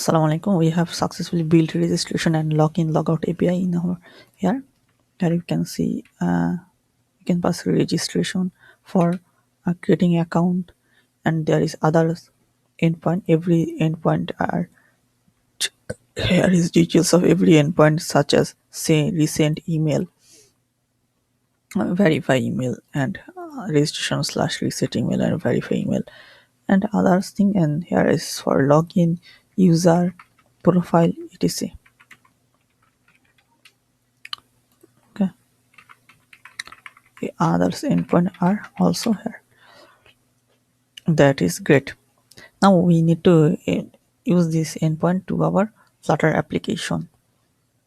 Assalamu alaikum. We have successfully built registration and login logout API in our here. Here you can see you can pass registration for creating account, and there is others endpoint. Every endpoint are here is details of every endpoint such as say recent email, verify email, and registration slash reset email and verify email and others thing. And here is for login, user, profile, etc. Okay. The others endpoint are also here. That is great. Now we need to use this endpoint to our Flutter application.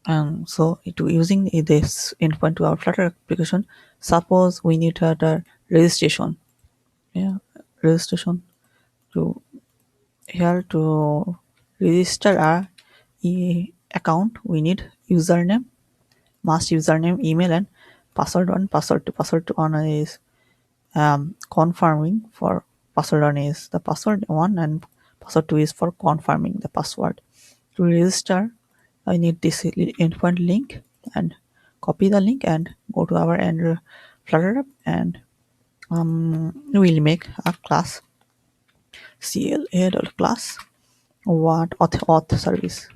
And so to using this endpoint to our Flutter application, suppose we need a registration. Yeah, registration to here to register our account. We need username, must username, email, and password one, password two. Password two one is confirming for password one is the password one and password two is for confirming the password. To register, I need this endpoint link and copy the link and go to our end Flutter app and we'll make a class CLA class what auth service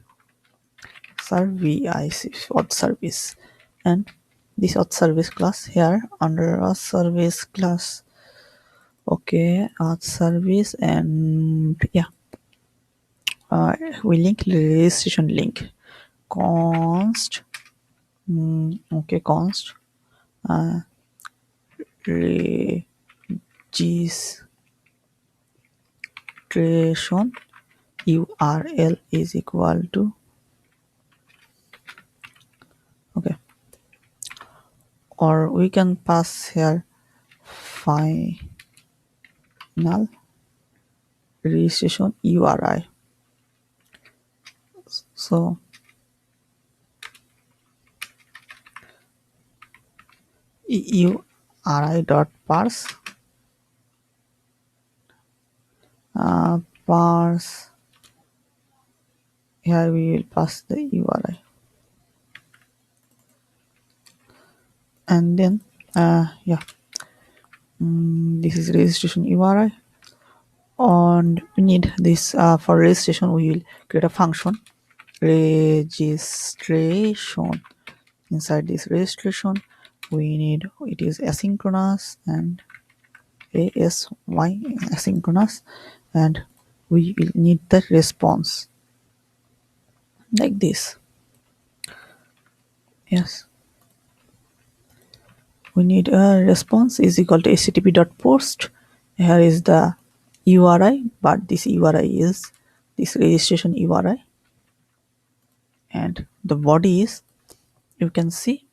auth service and this auth service class here under a service class. Okay, auth service and yeah, we link registration link const okay const registration URL is equal to okay, or we can pass here final registration URI. So URI dot parse here we will pass the URI and then yeah, this is registration URI and we need this for registration. We will create a function registration. Inside this registration we need it is asynchronous and asynchronous and we will need the response like this. Yes, we need a response is equal to http dot post. Here is the URI, but this URI is this registration URI and the body is you can see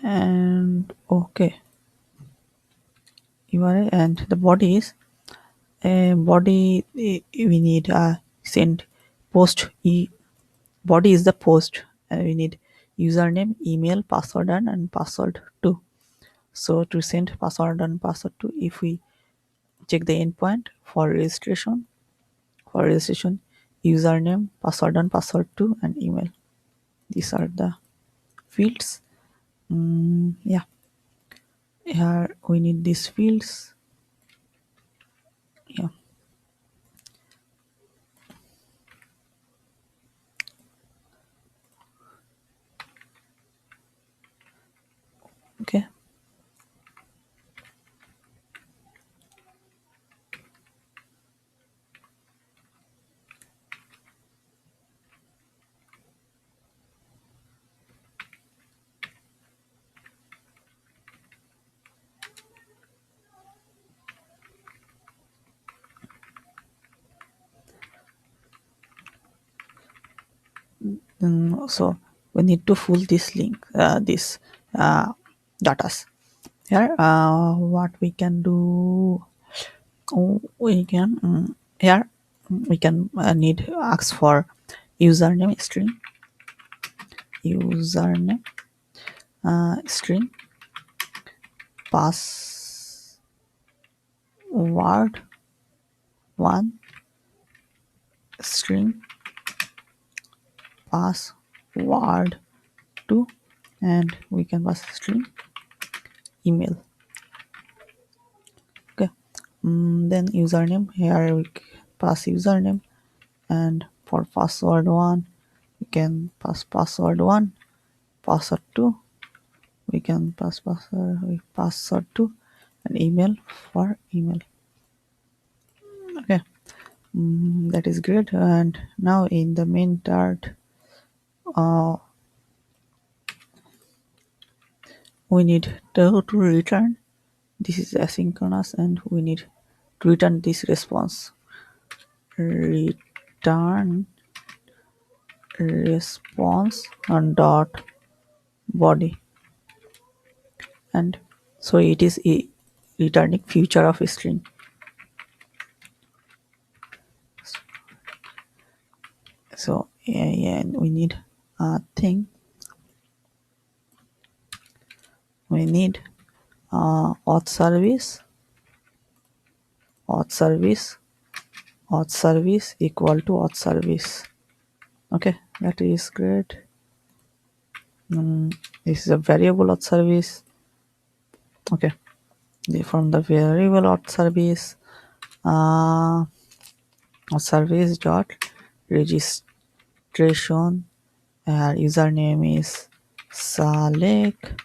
and okay URI and the body is a body we need send post body is the post and we need username, email, password and password too. So to send password and password too, if we check the endpoint for registration username, password and password too and email, these are the fields. Yeah, here we need these fields. Yeah, okay. So we need to fill this link this datas here. What we can do, we can here we can need ask for username string username string password one string password to, and we can pass string email. Okay. Then username, here we pass username, and for password 1 we can pass password 1, password 2 we can pass password 2, and email for email. Okay. That is great. And now in the main part, uh, we need to return. This is asynchronous, and we need to return this response. Return response on dot body, and so it is a returning future of a string. So yeah, and we need a thing. We need auth service, auth service, auth service equal to auth service. Okay, that is great. This is a variable auth service. Okay, from the variable auth service, auth service dot registration, username is Salek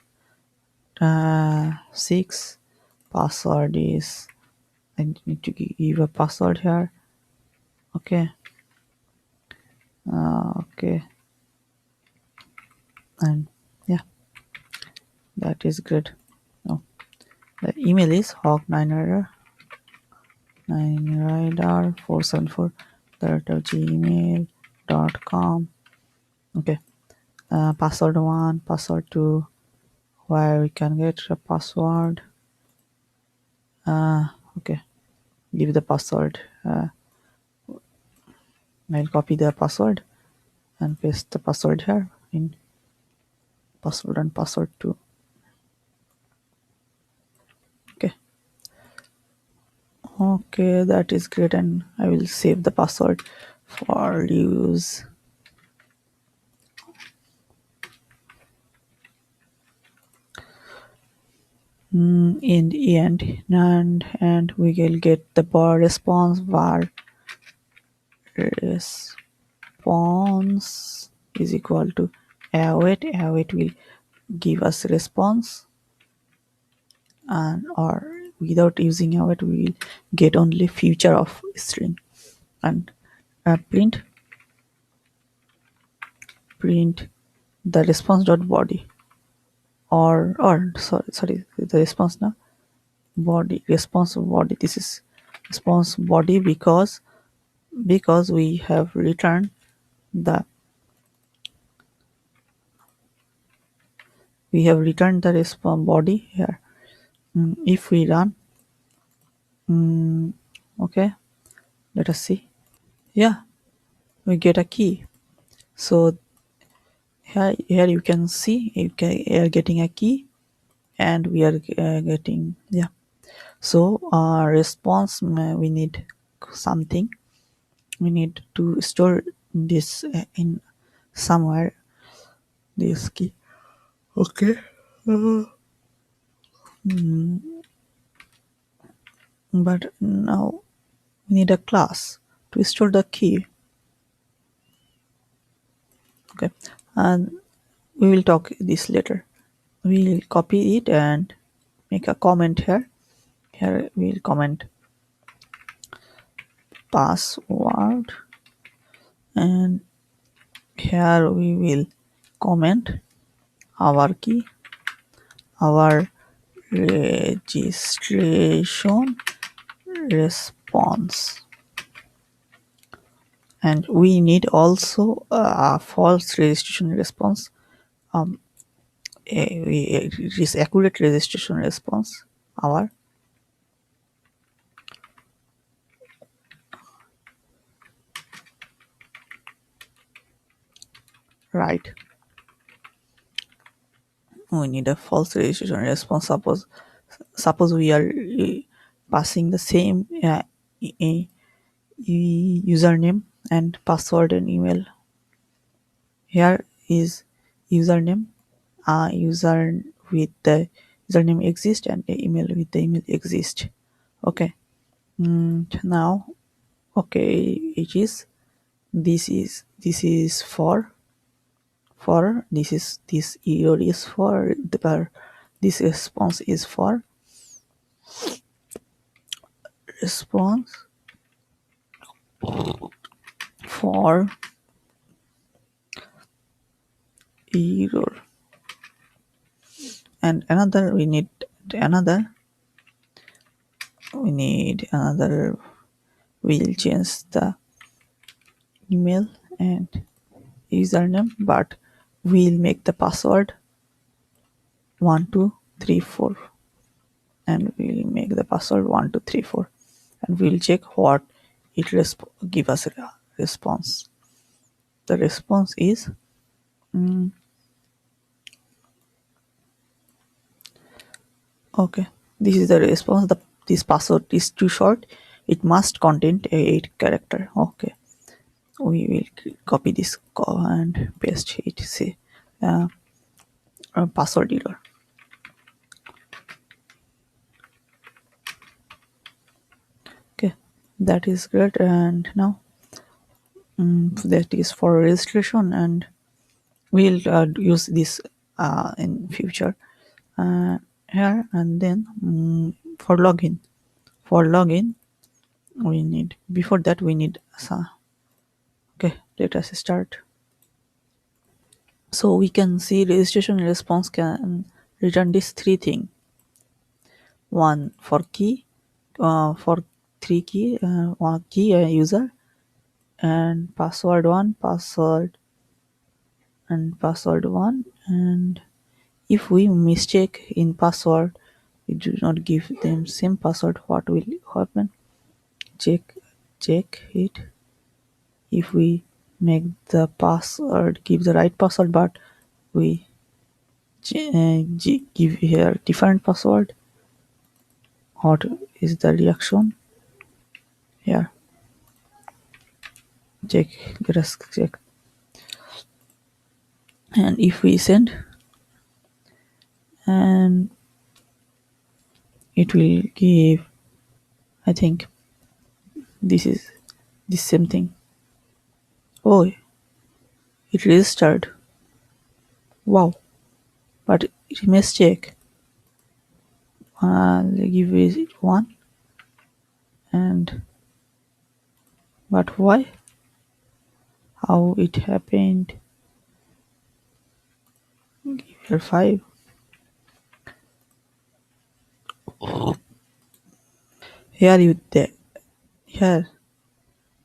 6, password is, I need to give a password here. Okay. Okay, and yeah, that is great. Now the email is hawk9rider 474 gmail.com. Okay. Password 1, password 2, where we can get a password. Okay, give the password. I'll copy the password and paste the password here in password and password 2. Okay. Okay, that is great, and I will save the password for use. In the end, and we will get the bar response. Var response is equal to await will give us response, and or without using await we will get only future of string. And print the response dot body, or sorry the response now body, response body. This is response body because we have returned the response body here. If we run, okay, let us see. Yeah, we get a key. So here you can see we are getting a key, and we are getting, yeah. So response, we need something. We need to store this in somewhere, this key. Okay. But now we need a class to store the key. Okay, and we will talk this later. We'll copy it and make a comment here. Here we'll comment password, and here we will comment our key, our registration response, and we need also a false registration response. It is accurate registration response, our right. We need a false registration response. Suppose we are passing the same username and password and email. Here is username. User with the username exist and the email with the email exist. Okay. Now, okay, it is this is for this error is for this response is response for error, and another another we need another we'll change the email and username, but we'll make the password 1234, and we'll make the password 1234, and we'll check what it give us a response. The response is okay. This is the response. This password is too short. It must contain a 8 character. Okay, we will copy this and paste it. Say password error. Okay, that is great. And now that is for registration, and we'll use this in future here. And then for login, for login we need, before that we need okay, let us start. So we can see registration response can return these three things: one for key, for three key, one key user, and password one, password and password one. And if we mistake in password, we do not give them same password, what will happen? Check it. If we make the password give the right password, but we give here different password, what is the reaction? Here, check, let us check. And if we send, and it will give, I think this is the same thing. Oh, it registered. Wow. But it mistake. Give it one, and but why? How it happened? Give her five. Here you there. Here,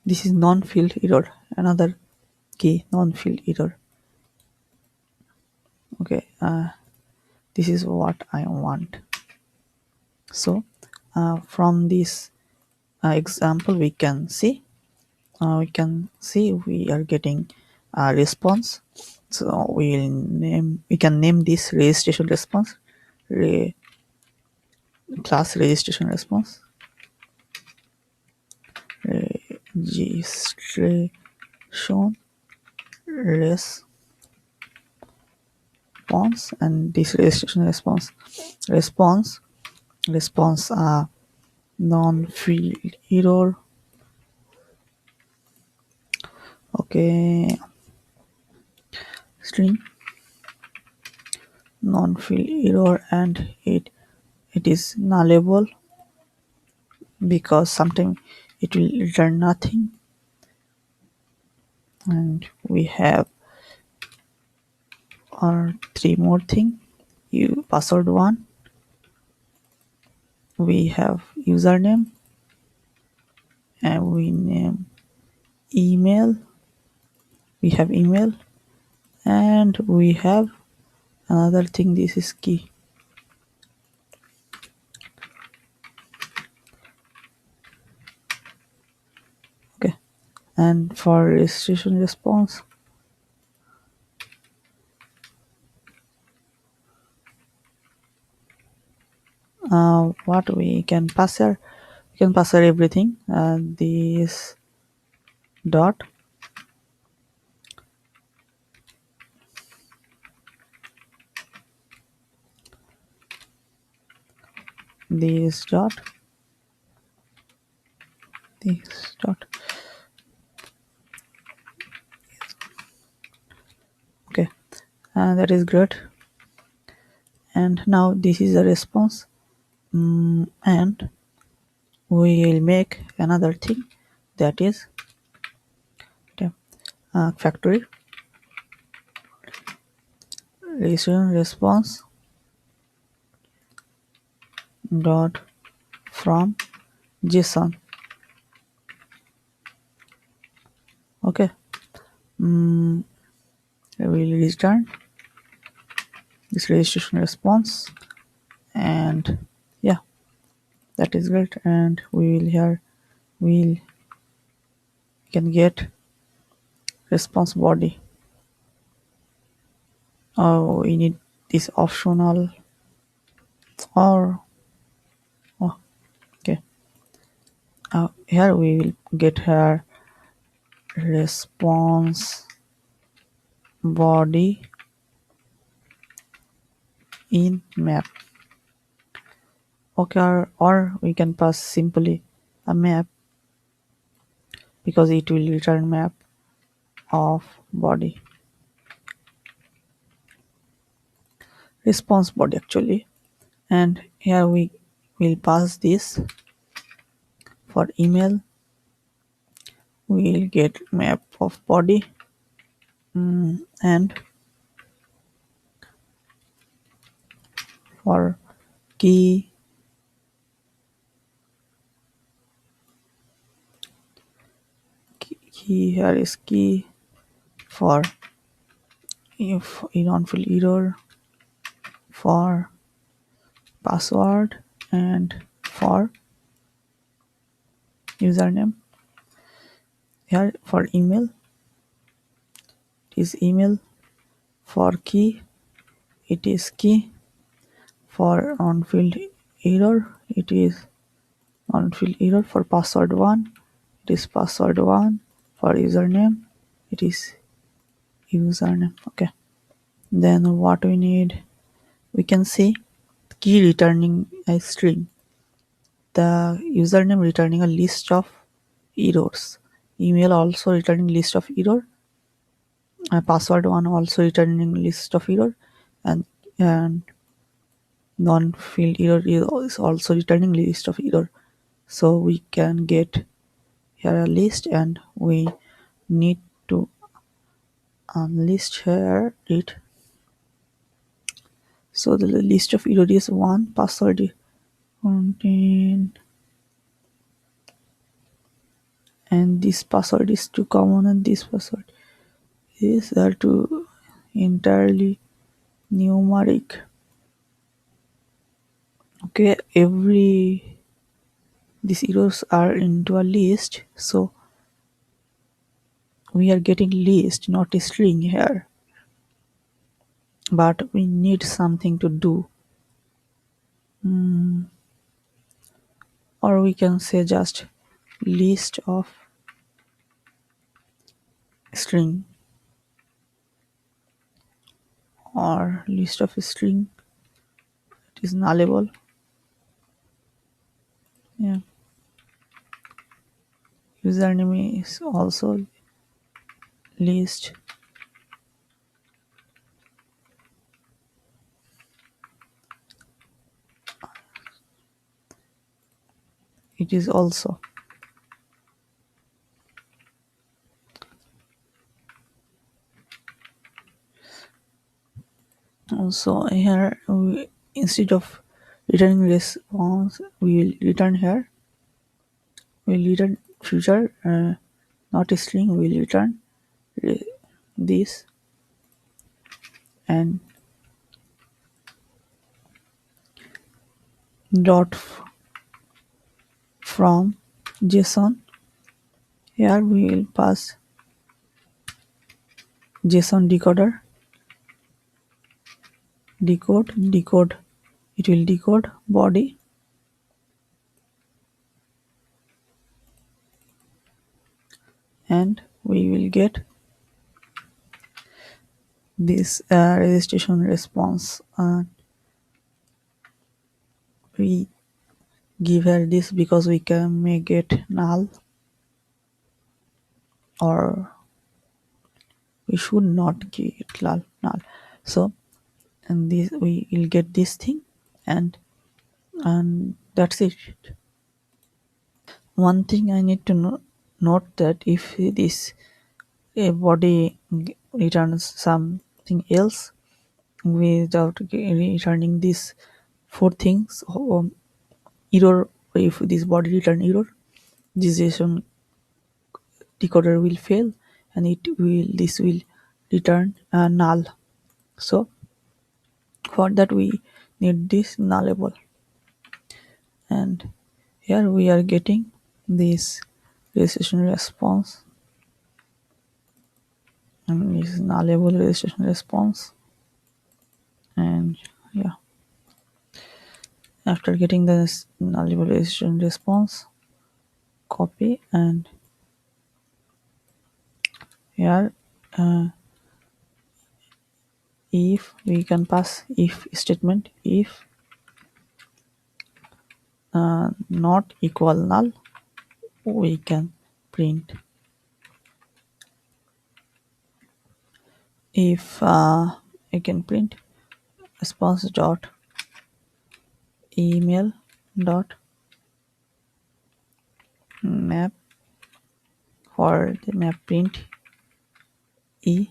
this is non-field error. Another key non-field error. Okay. This is what I want. So, from this example, we are getting a response. So we can name this registration response, re, class registration response, registration response, and this registration response non-field error. Okay, string non-field error, and it is nullable because sometimes it will return nothing. And we have three more thing. You password one, we have username, and we name email, we have email, and we have another thing, this is key. Okay, and for registration response, what we can pass here, we can pass here everything, this dot this dot this dot. Okay, that is great. And now this is the response. And we will make another thing, that is factory registration response dot from JSON. Okay, I will return this registration response, and yeah, that is great. And we will here we can get response body. Oh, we need this optional, or oh, okay. Here we will get her response body in map. Okay, or we can pass simply a map, because it will return map of body, response body actually. And here we will pass this. For email we will get map of body, and for key here is key. For if non-fill error, for password, and for username. Here for email it is email. For key it is key. For unfilled error it is unfilled error. For password 1 it is password 1. For username it is username. Okay, then what we need, we can see key returning a string, the username returning a list of errors, email also returning list of error, password 1 also returning list of error, and non-filled error is also returning list of error. So we can get here a list, and we need to unlist here it. So the list of error is 1, password is contain, and this password is too common, and this password is too entirely numeric. Okay, every these errors are into a list, so we are getting list, not a string here, but we need something to do. Or we can say just list of string, or list of string, it is nullable. Yeah, username is also list. It is also. So here instead of returning response we will return here, we will return future, not a string, we will return this, and dot from JSON. Here we will pass JSON decoder, decode, it will decode body, and we will get this registration response. We give her this because we can make it null, or we should not give it null. So and this we will get this thing, and that's it. One thing I need to note that if this a body returns something else without returning these four things, error, if this body return error, this JSON decoder will fail, and this will return null. So for that we need this nullable, and here we are getting this registration response, and this nullable registration response. And yeah, after getting this nullable registration response, copy, and here if we can pass if statement, if not equal null, we can print. If I can print response dot email dot map, for the map print e,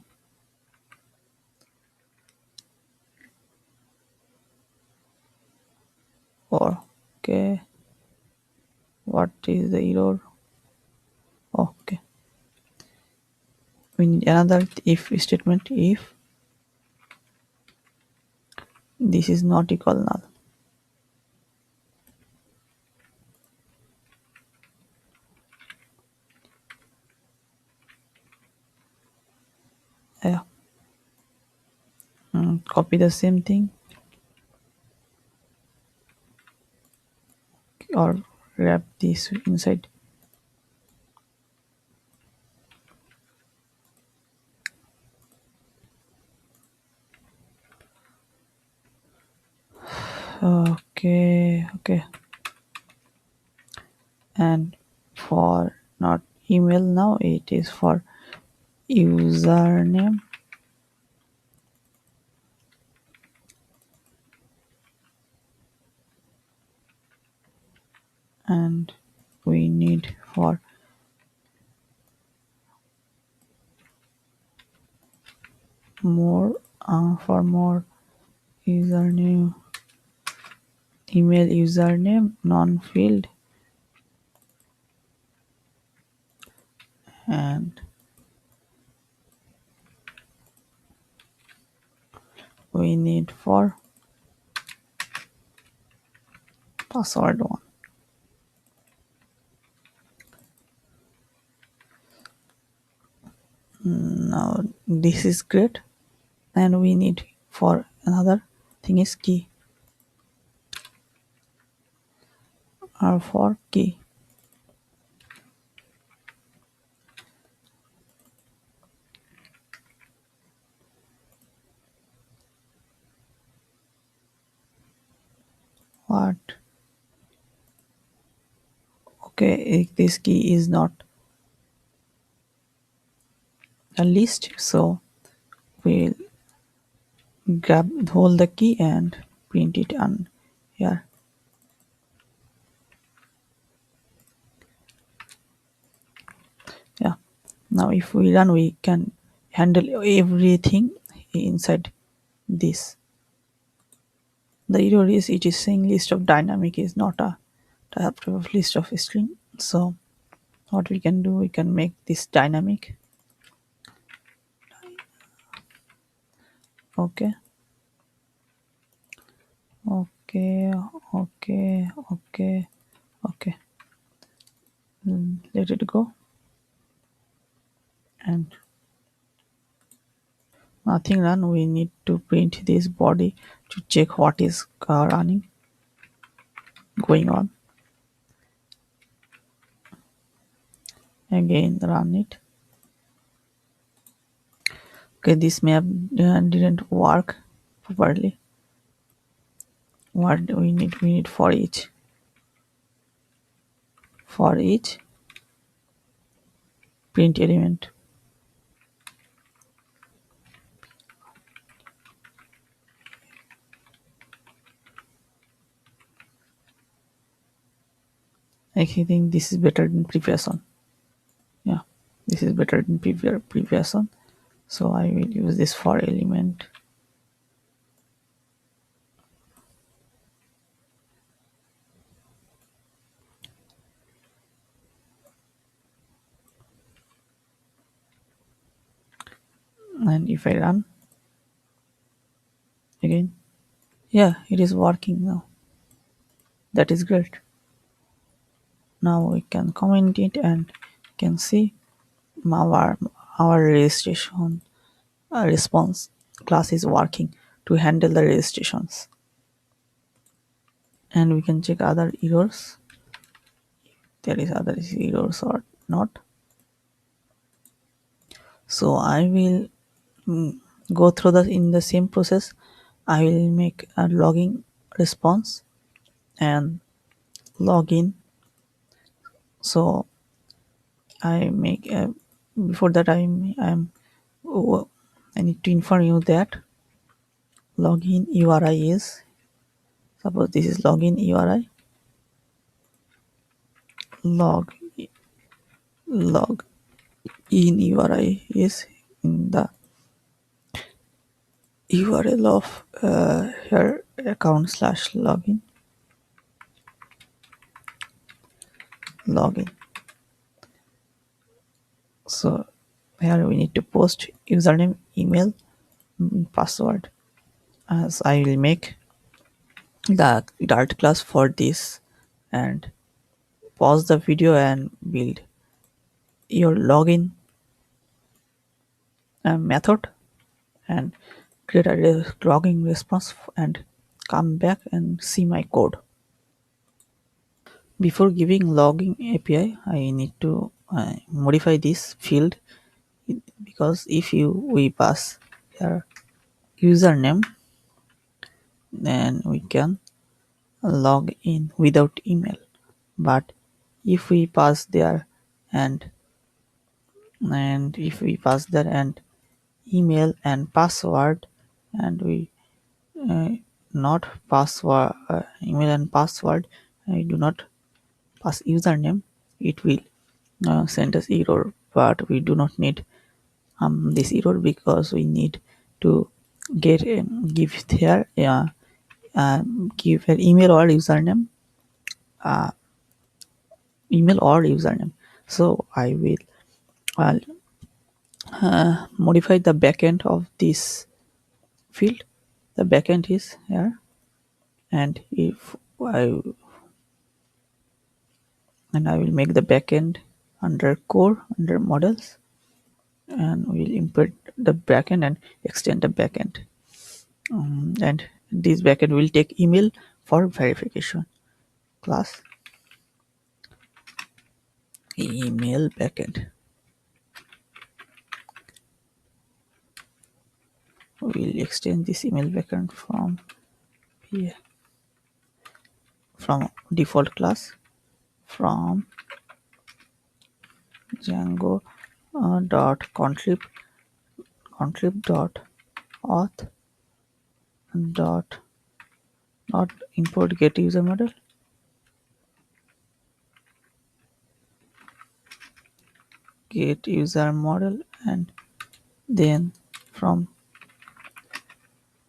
or okay, what is the error? Okay, we need another if statement, if this is not equal null. Yeah. Copy the same thing, or wrap this inside. Okay, and for not email now, it is for username, and we need for more username, email username non-field, and we need for password one. Now this is great, and we need for another thing is key, or for key. What? Okay, if this key is not a list, so we'll hold the key and print it on here. Yeah, now if we run, we can handle everything inside this. The error is it is saying list of dynamic is not a type of list of string. So what we can do, we can make this dynamic. Okay, okay, okay, okay, okay. Let it go, and nothing run. We need to print this body to check what is running, going on. Again run it. Okay, this map didn't work properly. What do we need? We need for each. for each print element. I think this is better than previous one. Yeah, this is better than previous one. So I will use this for element. And if I run again, yeah, it is working now. That is great. Now we can comment it and can see our registration response class is working to handle the registrations. And we can check other errors. There is other errors or not. So I will go through the in the same process. I will make a logging response and login. So I make before that oh, I need to inform you that login URI is, suppose this is login URI, log log in URI is in the URL of here account slash login. So here we need to post username, email, password. As I will make the Dart class for this and pause the video and build your login method and create a login response and come back and see my code. Before giving logging API, I need to modify this field because if we pass here username, then we can log in without email. But if we pass there and if we pass there and email and password and we uh, not password email and password, I do not pass username, it will send us error. But we do not need this error because we need to get give here give an email or username, so I will uh, modify the backend of this field. The backend is here, and if I I will make the backend under core under models, and we'll import the backend and extend the backend. And this backend will take email for verification. Class email backend. We'll extend this email backend from default class from Django dot contrib dot auth dot not import get user model get user model, and then from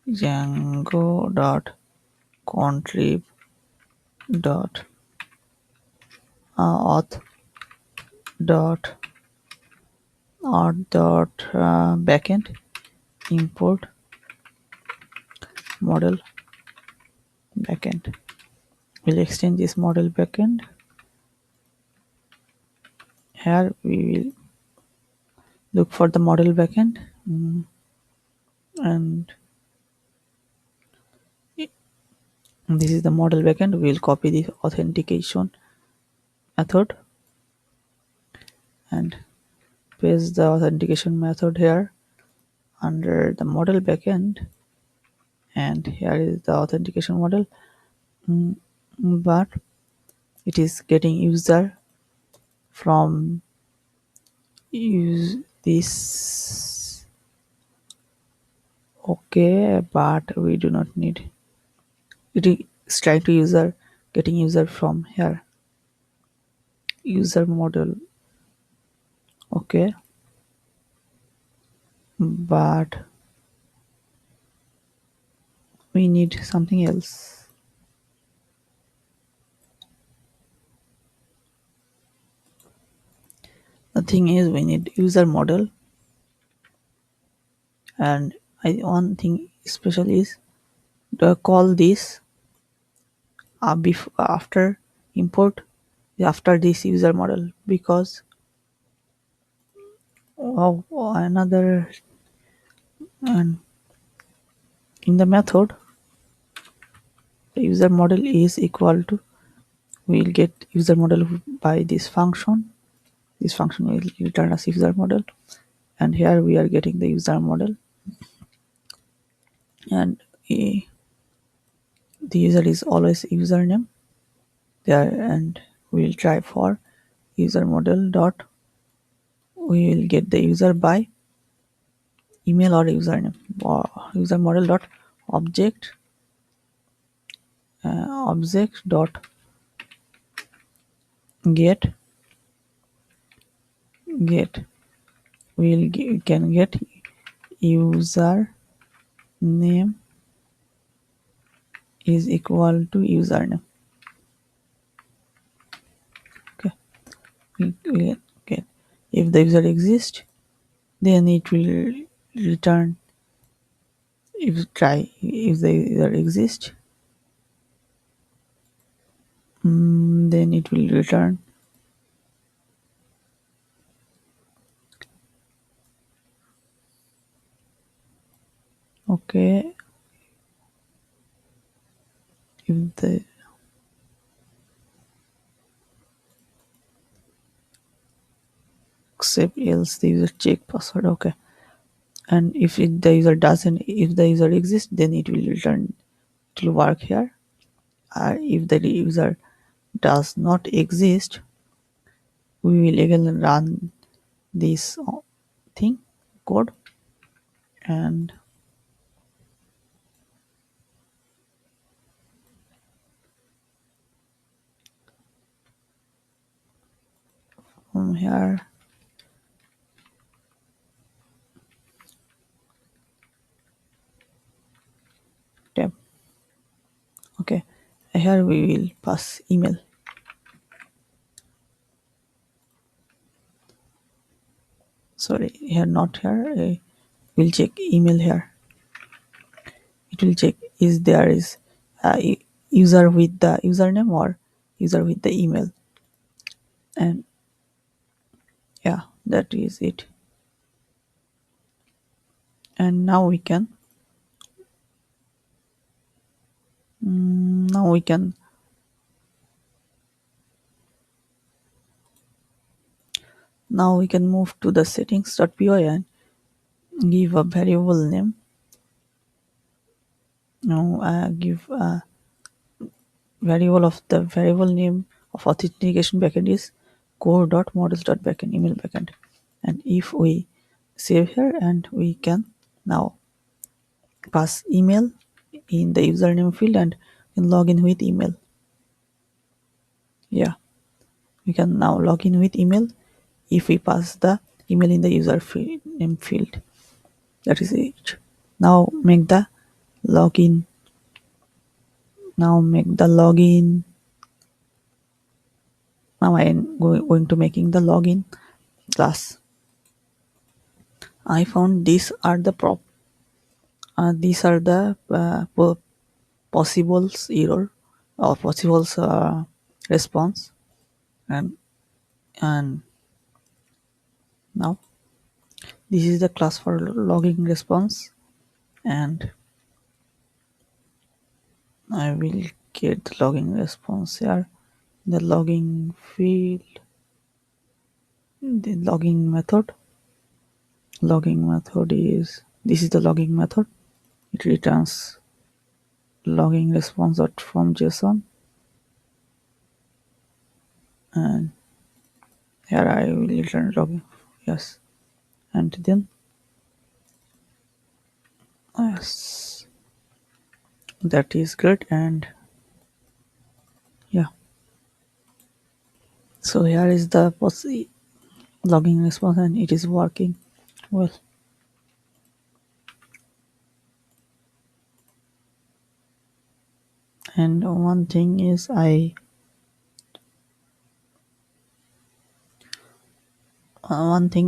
Django dot contrib dot auth dot backend import model backend. We'll extend this model backend. Here we will look for the model backend, and this is the model backend. We'll copy the authentication method and paste the authentication method here under the model backend, and here is the authentication model. But it is getting user from use this. Okay, but we do not need it. Is trying to user getting user from here user model. Okay, but we need something else. The thing is we need user model, and one thing special is to call this after import after this user model, because another, and in the method the user model is equal to, we'll get user model by this function. This function will return us user model, and here we are getting the user model, and the user is always username there, and we'll try for user model dot, we will get the user by email or username, or user model dot object object dot get can get user name is equal to username. Okay, we get, if the user exists, then it will return. If the user exists, then it will return. Okay, if the except else the user check password. Okay, and the user doesn't, if the user exists, then it will return, it will work here. If the user does not exist, we will again run this thing code, and from here tab. Okay, here we will pass email. Sorry, here, not here. We'll check email here. It will check is there is user with the username or user with the email, and yeah, that is it. And now we can now we can move to the settings.py and give a variable name. Now give a variable of the variable name of authentication backend is core.models.backend email backend, and if we save here, and we can now pass email in the username field and can log in with email. Yeah, we can now log in with email if we pass the email in the user name field. That is it. Now make the login. Now make the login. Now I am going to making the login class. I found these are the possibles error or possibles response, and and now this is the class for logging response, and I will get the logging response here. The logging field, the logging method is, this is the logging method. It returns logging response from JSON, and Here I will return login. Yes, and then yes, that is good. And yeah, so here is the logging response, and it is working well. And one thing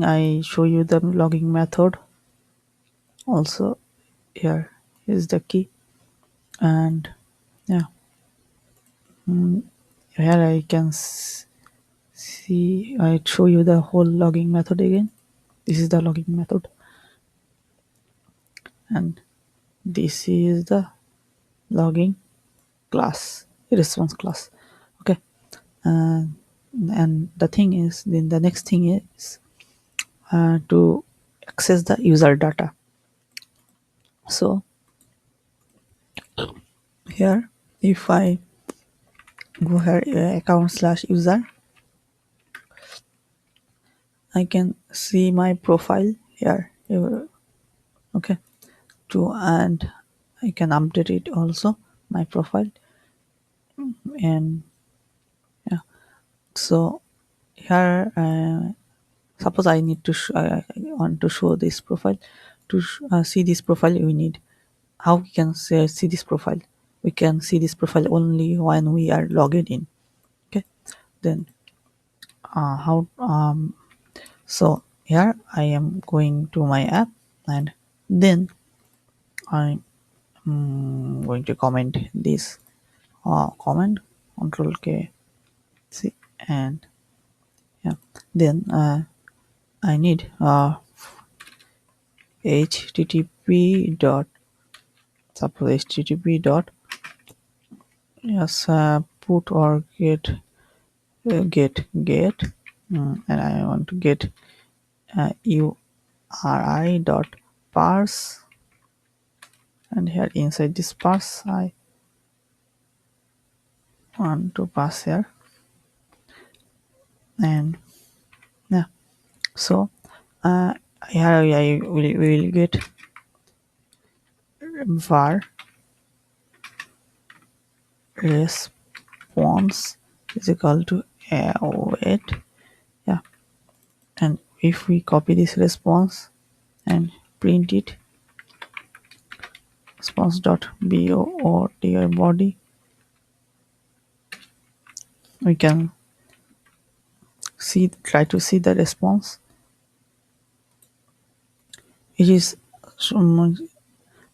I show you the logging method also. Here is the key. And yeah, here I can see, I show you the whole logging method again. This is the logging method, and this is the logging class, response class. Okay. And the thing is, then the next thing is to access the user data. So here, if I go here, account slash user, I can see my profile here. Okay. To and I can update it also, my profile. And yeah, so here, suppose I need to I want to show this profile. To see this profile, we need, how we can see this profile. We can see this profile only when we are logged in. Okay. Then how so here I am going to my app, and then I'm going to comment this comment, control K C, and yeah, then I need http dot, suppose http dot, yes, put or get, and I want to get URI dot parse, and here inside this parse I want to pass here. And yeah, so here we will get var response is equal to await. Yeah, and if we copy this response and print it, response dot body, we can try to see the response. It is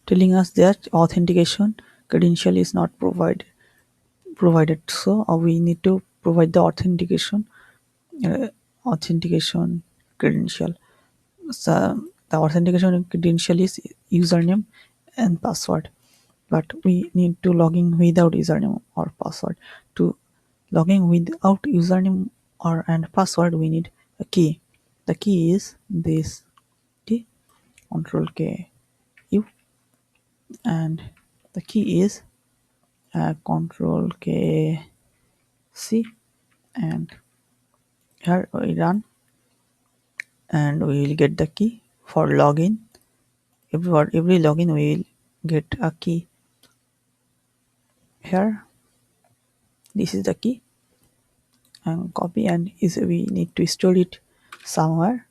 telling us that authentication credential is not provided. So we need to provide the uh, authentication credential. So the authentication credential is username and password, but we need to log in without username or password. To log in without username or and password, we need a key. The key is this key, control K U, and the key is control K C, and here we run, and we will get the key for login. Every login we will get a key. Here, this is the key, and copy, and is we need to store it somewhere.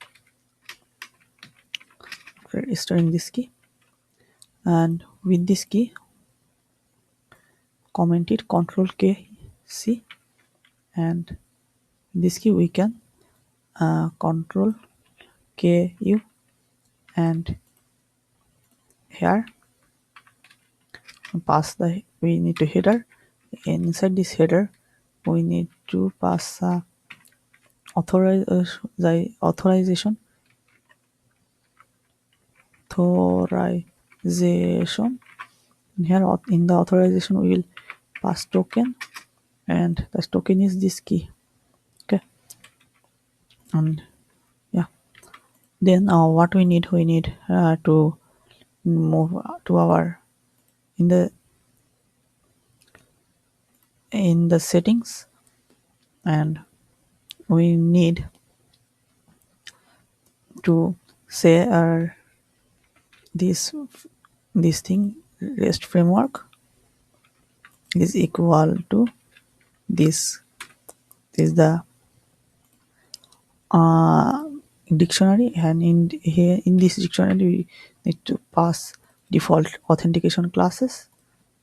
After storing this key, and with this key, comment it, control K C, and this key we can control K U, and here pass the, we need to header. Inside this header we need to pass the authorization. Here in the authorization we will pass token, and the token is this key. Okay. And yeah, then what we need to move to our, in the settings, and we need to say this this thing REST framework is equal to this. This is the uh, dictionary, and in here in this dictionary we need to pass default authentication classes,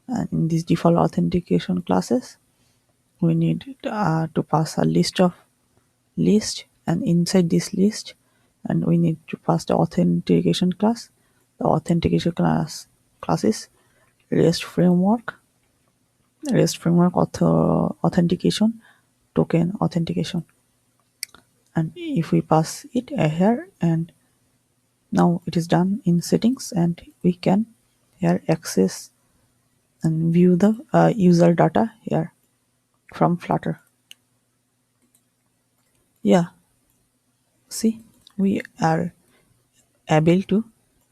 and in these default authentication classes we need to pass a list, and inside this list, and we need to pass the authentication class. The authentication class is REST framework, authentication token authentication, and if we pass it here, and now it is done in settings, and we can here access and view the user data here from Flutter. Yeah, see, we are able to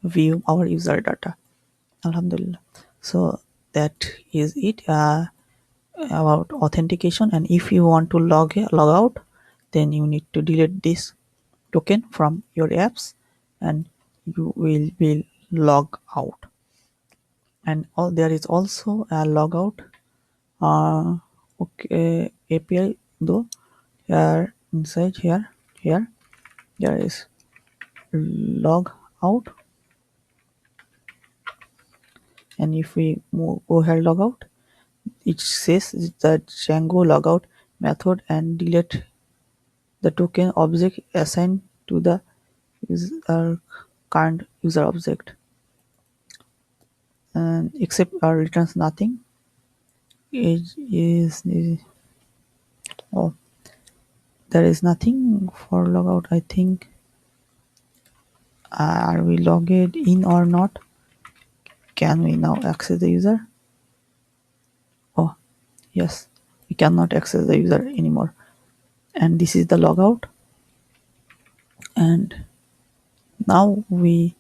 view our user data. Alhamdulillah. So that is it about authentication. And if you want to log out, then you need to delete this token from your apps, and you will be log out. And there is also a logout okay, API though. Here inside here there is log out, and if we go here log out, it says the Django logout method and delete the token object assigned to the user current user object, and except returns nothing. It is oh, there is nothing for logout. I think are we logged in or not? Can we now access the user? Oh yes, we cannot access the user anymore. And this is the logout, and now we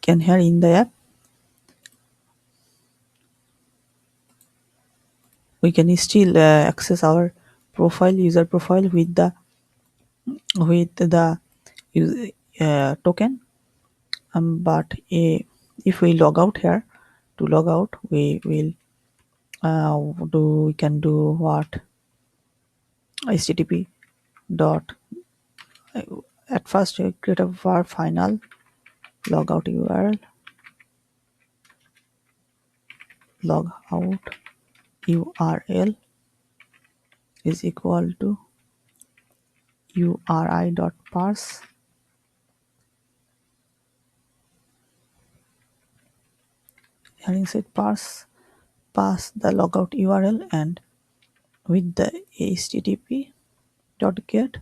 can here in the app we can still access our user profile with the token, but if we log out here, to log out we will we can do what, http dot at first create a var final logout url, logout url is equal to uri dot parse, here inside parse pass the logout url, and with the http dot get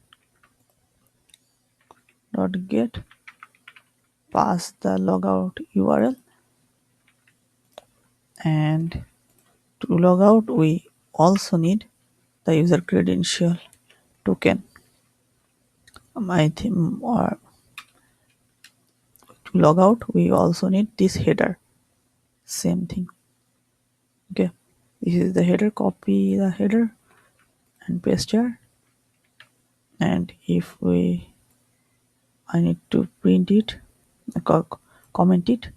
pass the logout url, and to log out we also need the user credential token. I think or to log out we also need this header, same thing. Okay, this is the header, copy the header and paste here, and if we I need to print it, comment it,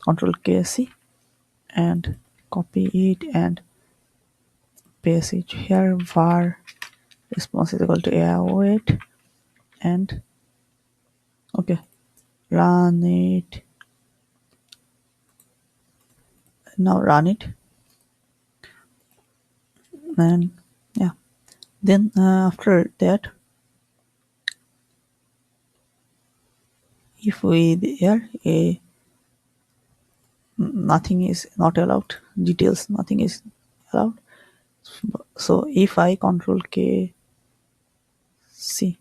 control K C, and copy it and paste it here, var response is equal to await, and okay, run it. Now run it, and yeah, then after that, if we here nothing is not allowed, details nothing is allowed. So if I control K C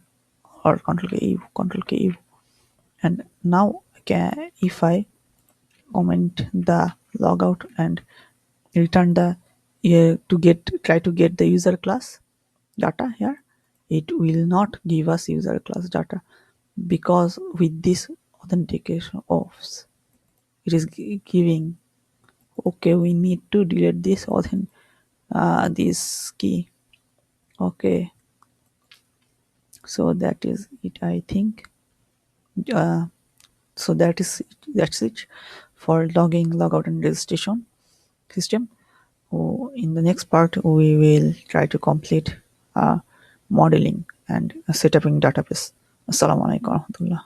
or control K U, and now if I comment the logout and return the try to get the user class data here, it will not give us user class data, because with this authentication offs it is giving. Okay, we need to delete this key. Okay, so that is it, I think. uh, so that's it for logging, logout, and registration system. Oh, in the next part we will try to complete modeling and setting database. Assalamu alaikum warahmatullah.